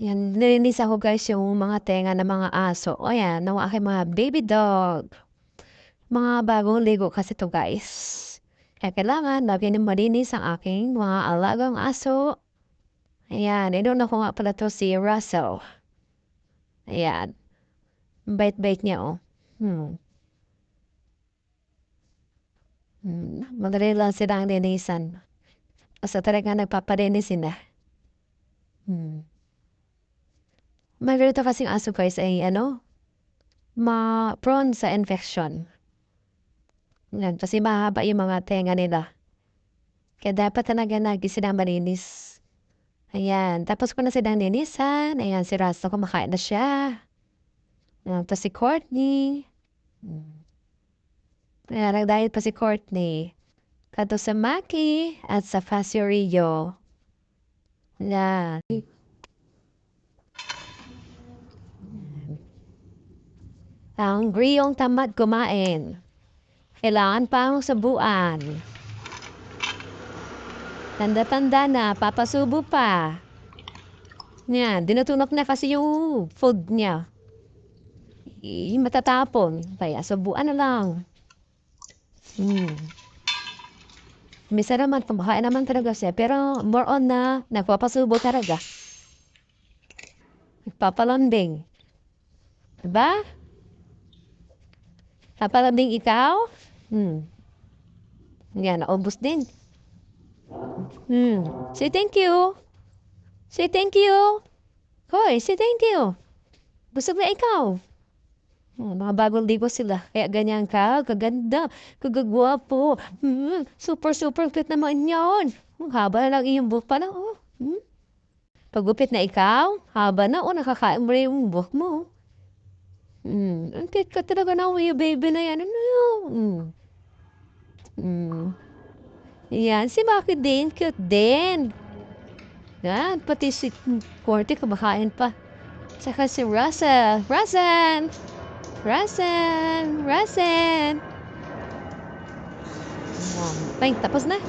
Yan, nilinisan ko guys yung mga tenga ng mga aso. O yan, ng aking mga baby dog. Mga bagong ligo kasi to guys. Kaya kailangan lagi nang malinis ang aking mga alagang aso. Ayan, inuna ko nga pala to si Russell. Ayan, bait-bait niya oh. Madali lang silang linisan. Basta talaga nagpapalinis sila. May ganito kasing aso guys ay prone sa infection. Yan, kasi mahaba yung mga tenga nila. Kaya dapat talaga lagi silang malinis. Ayan, tapos ko na silang linisan. Ayan, si Russell kumakain na siya. Tapos si Courtney. Ayan, nag-diet pa si Courtney. Kato sa Maki at sa Fasurio. Ayan. Hungry yung tamad kumain. Kailangan pang sabuan. Tanda-tanda na, papasubo pa. Yan, dinutunog na kasi yung food niya. Matatapon. Kaya subuan na lang. Misa naman, kumakain naman talaga siya. Pero more on na, nagpapasubo talaga. Nagpapalambing. Diba? Papalambing ikaw? Yan, naubos din. Say thank you. Say thank you. Hoy, say thank you. Gusto na ikaw. Mga bagong ligo sila. Kaya ganyan ka, kaganda, kagagwapo. Super, super cute naman yan. Ang haba na lang iyong buhok pa lang. Pagupit na ikaw, haba na. Nakakain mo na yung buhok mo. Ang cute ka talaga na yung baby na yan. Yan, si Maki din, cute din. Yan, pati si Corty kumakain pa. Saka si Russell. Russell! Russell! Russell! Ay, tapos na.